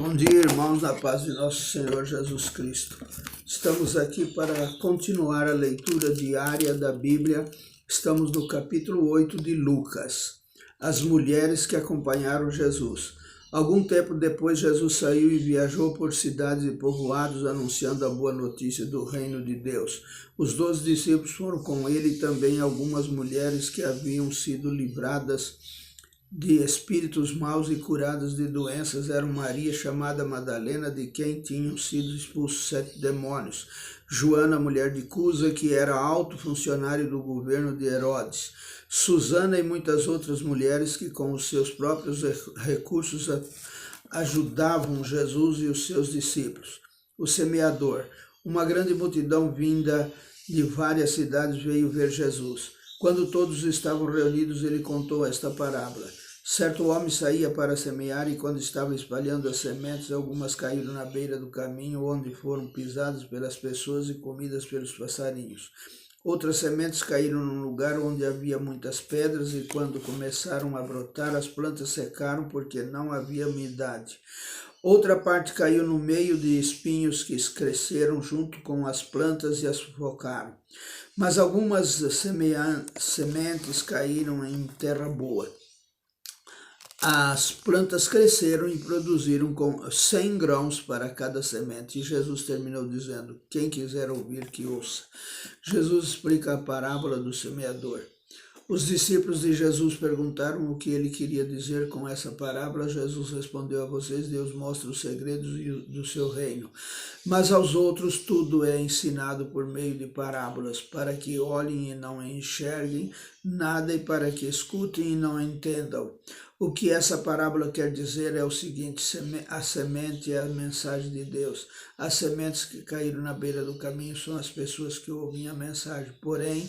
Bom dia, irmãos, na paz de nosso Senhor Jesus Cristo. Estamos aqui para continuar a leitura diária da Bíblia. Estamos no capítulo 8 de Lucas. As mulheres que acompanharam Jesus. Algum tempo depois, Jesus saiu e viajou por cidades e povoados, anunciando a boa notícia do reino de Deus. Os 12 discípulos foram com ele e também algumas mulheres que haviam sido livradas de espíritos maus e curadas de doenças. Eram Maria, chamada Madalena, de quem tinham sido expulsos 7 demônios, Joana, mulher de Cusa, que era alto funcionário do governo de Herodes, Susana e muitas outras mulheres que com os seus próprios recursos ajudavam Jesus e os seus discípulos. O semeador. Uma grande multidão vinda de várias cidades veio ver Jesus. Quando todos estavam reunidos, ele contou esta parábola. Certo homem saía para semear e quando estava espalhando as sementes, algumas caíram na beira do caminho, onde foram pisadas pelas pessoas e comidas pelos passarinhos. Outras sementes caíram num lugar onde havia muitas pedras e quando começaram a brotar, as plantas secaram porque não havia umidade. Outra parte caiu no meio de espinhos que cresceram junto com as plantas e as sufocaram. Mas algumas sementes caíram em terra boa. As plantas cresceram e produziram 100 grãos para cada semente. E Jesus terminou dizendo: quem quiser ouvir, que ouça. Jesus explica a parábola do semeador. Os discípulos de Jesus perguntaram o que ele queria dizer com essa parábola. Jesus respondeu: a vocês Deus mostra os segredos do seu reino, mas aos outros tudo é ensinado por meio de parábolas, para que olhem e não enxerguem nada e para que escutem e não entendam. O que essa parábola quer dizer é o seguinte: a semente é a mensagem de Deus. As sementes que caíram na beira do caminho são as pessoas que ouvem a mensagem. Porém,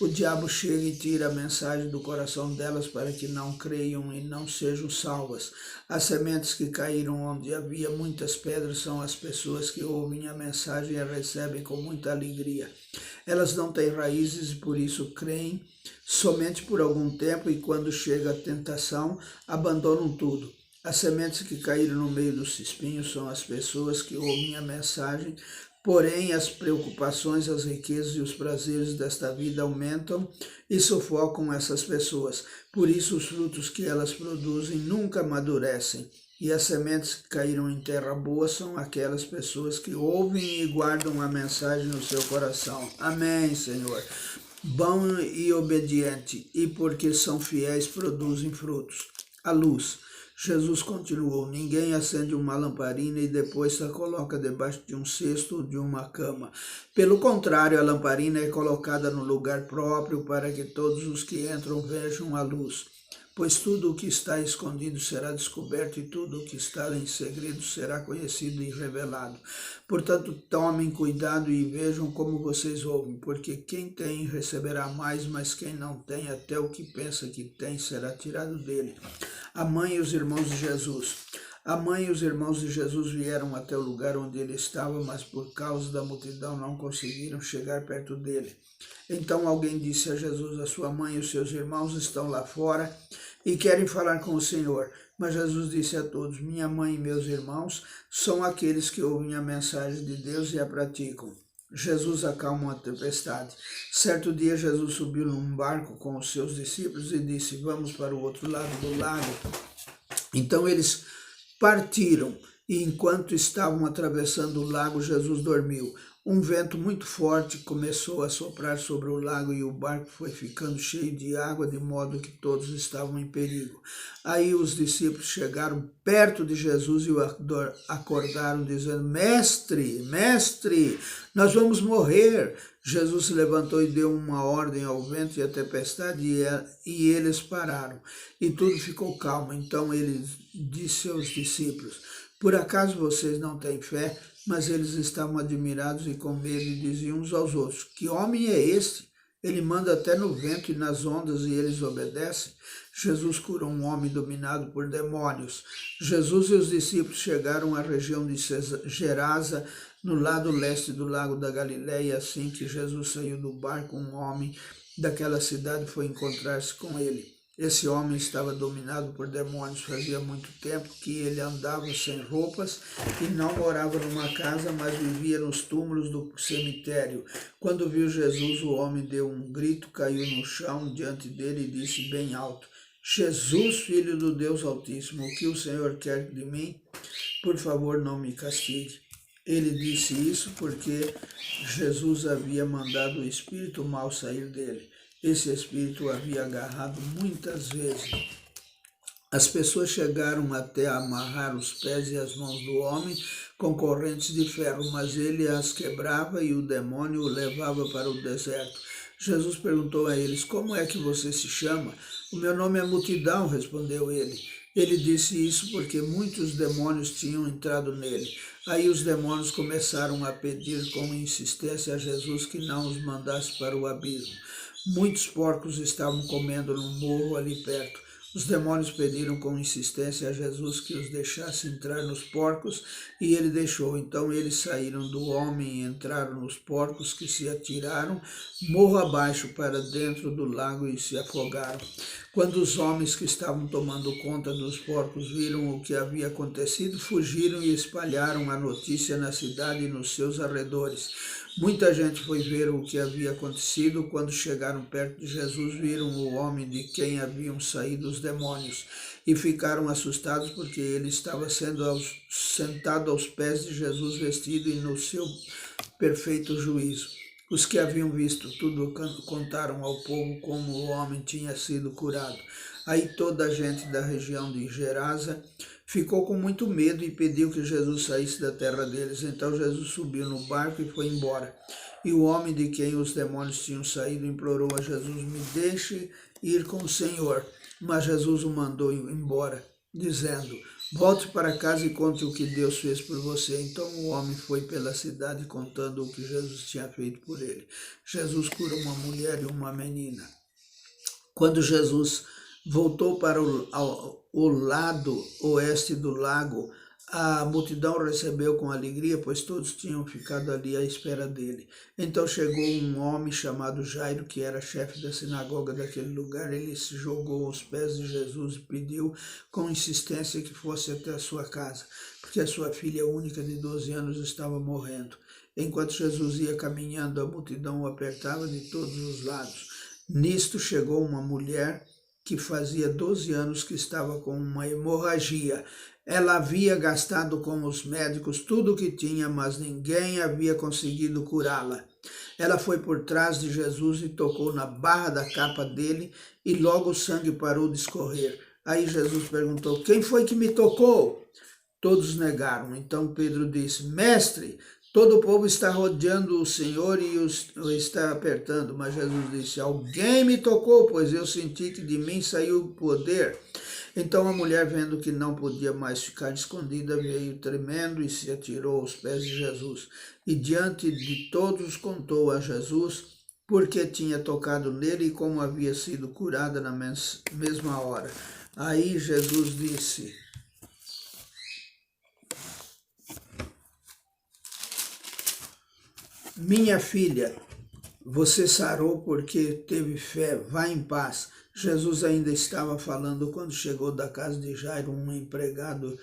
o diabo chega e tira a mensagem do coração delas para que não creiam e não sejam salvas. As sementes que caíram onde havia muitas pedras são as pessoas que ouvem a mensagem e a recebem com muita alegria. Elas não têm raízes e por isso creem somente por algum tempo e quando chega a tentação, abandonam tudo. As sementes que caíram no meio dos espinhos são as pessoas que ouvem a mensagem, porém as preocupações, as riquezas e os prazeres desta vida aumentam e sufocam essas pessoas. Por isso os frutos que elas produzem nunca amadurecem. E as sementes que caíram em terra boa são aquelas pessoas que ouvem e guardam a mensagem no seu coração. Amém, Senhor. Bom e obediente, e porque são fiéis produzem frutos. A luz. Jesus continuou: ninguém acende uma lamparina e depois a coloca debaixo de um cesto ou de uma cama. Pelo contrário, a lamparina é colocada no lugar próprio para que todos os que entram vejam a luz. Pois tudo o que está escondido será descoberto e tudo o que está em segredo será conhecido e revelado. Portanto, tomem cuidado e vejam como vocês ouvem, porque quem tem receberá mais, mas quem não tem, até o que pensa que tem será tirado dele. A mãe e os irmãos de Jesus. A mãe e os irmãos de Jesus vieram até o lugar onde ele estava, mas por causa da multidão não conseguiram chegar perto dele. Então alguém disse a Jesus: a sua mãe e os seus irmãos estão lá fora e querem falar com o Senhor. Mas Jesus disse a todos: minha mãe e meus irmãos são aqueles que ouvem a mensagem de Deus e a praticam. Jesus acalma a tempestade. Certo dia Jesus subiu num barco com os seus discípulos e disse: vamos para o outro lado do lago. Então eles partiram e enquanto estavam atravessando o lago, Jesus dormiu. Um vento muito forte começou a soprar sobre o lago e o barco foi ficando cheio de água, de modo que todos estavam em perigo. Aí os discípulos chegaram perto de Jesus e o acordaram, dizendo: Mestre, mestre, nós vamos morrer. Jesus se levantou e deu uma ordem ao vento e à tempestade e eles pararam. E tudo ficou calmo. Então ele disse aos discípulos: por acaso vocês não têm fé? Mas eles estavam admirados e com medo e diziam uns aos outros: que homem é este? Ele manda até no vento e nas ondas e eles obedecem. Jesus curou um homem dominado por demônios. Jesus e os discípulos chegaram à região de Gerasa, no lado leste do lago da Galileia. Assim que Jesus saiu do barco, um homem daquela cidade foi encontrar-se com ele. Esse homem estava dominado por demônios fazia muito tempo, que ele andava sem roupas e não morava numa casa, mas vivia nos túmulos do cemitério. Quando viu Jesus, o homem deu um grito, caiu no chão diante dele e disse bem alto: Jesus, Filho do Deus Altíssimo, o que o Senhor quer de mim? Por favor, não me castigue. Ele disse isso porque Jesus havia mandado o espírito mau sair dele. Esse espírito o havia agarrado muitas vezes. As pessoas chegaram até a amarrar os pés e as mãos do homem com correntes de ferro, mas ele as quebrava e o demônio o levava para o deserto. Jesus perguntou a eles: como é que você se chama? O meu nome é Multidão, respondeu ele. Ele disse isso porque muitos demônios tinham entrado nele. Aí os demônios começaram a pedir com insistência a Jesus que não os mandasse para o abismo. Muitos porcos estavam comendo no morro ali perto. Os demônios pediram com insistência a Jesus que os deixasse entrar nos porcos, e ele deixou. Então eles saíram do homem e entraram nos porcos, que se atiraram morro abaixo para dentro do lago e se afogaram. Quando os homens que estavam tomando conta dos porcos viram o que havia acontecido, fugiram e espalharam a notícia na cidade e nos seus arredores. Muita gente foi ver o que havia acontecido. Quando chegaram perto de Jesus, viram o homem de quem haviam saído os demônios e ficaram assustados porque ele estava sentado aos pés de Jesus, vestido e no seu perfeito juízo. Os que haviam visto tudo contaram ao povo como o homem tinha sido curado. Aí toda a gente da região de Gerasa ficou com muito medo e pediu que Jesus saísse da terra deles. Então Jesus subiu no barco e foi embora. E o homem de quem os demônios tinham saído implorou a Jesus: me deixe ir com o Senhor. Mas Jesus o mandou embora, dizendo: volte para casa e conte o que Deus fez por você. Então o homem foi pela cidade contando o que Jesus tinha feito por ele. Jesus cura uma mulher e uma menina. Quando Jesus voltou para o lado oeste do lago, a multidão recebeu com alegria, pois todos tinham ficado ali à espera dele. Então chegou um homem chamado Jairo, que era chefe da sinagoga daquele lugar. Ele se jogou aos pés de Jesus e pediu com insistência que fosse até a sua casa, porque a sua filha única de 12 anos estava morrendo. Enquanto Jesus ia caminhando, a multidão o apertava de todos os lados. Nisto chegou uma mulher que fazia 12 anos que estava com uma hemorragia. Ela havia gastado com os médicos tudo o que tinha, mas ninguém havia conseguido curá-la. Ela foi por trás de Jesus e tocou na barra da capa dele, e logo o sangue parou de escorrer. Aí Jesus perguntou: quem foi que me tocou? Todos negaram. Então Pedro disse: mestre, todo o povo está rodeando o Senhor e o está apertando. Mas Jesus disse: alguém me tocou, pois eu senti que de mim saiu o poder. Então a mulher, vendo que não podia mais ficar escondida, veio tremendo e se atirou aos pés de Jesus. E diante de todos contou a Jesus porque tinha tocado nele e como havia sido curada na mesma hora. Aí Jesus disse: minha filha, você sarou porque teve fé, vá em paz. Jesus ainda estava falando quando chegou da casa de Jairo um empregado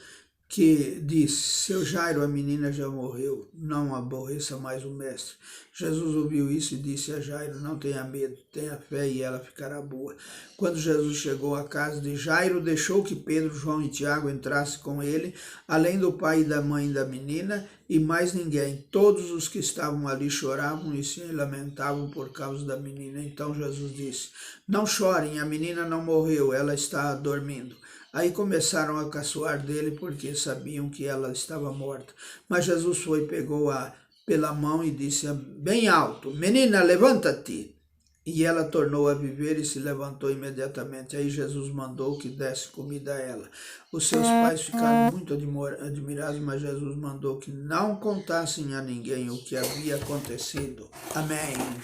que disse: seu Jairo, a menina já morreu, não aborreça mais o mestre. Jesus ouviu isso e disse a Jairo: não tenha medo, tenha fé e ela ficará boa. Quando Jesus chegou à casa de Jairo, deixou que Pedro, João e Tiago entrassem com ele, além do pai e da mãe da menina, e mais ninguém. Todos os que estavam ali choravam e se lamentavam por causa da menina. Então Jesus disse: não chorem, a menina não morreu, ela está dormindo. Aí começaram a caçoar dele, porque sabiam que ela estava morta. Mas Jesus foi, pegou-a pela mão e disse bem alto: menina, levanta-te. E ela tornou a viver e se levantou imediatamente. Aí Jesus mandou que desse comida a ela. Os seus pais ficaram muito admirados, mas Jesus mandou que não contassem a ninguém o que havia acontecido. Amém.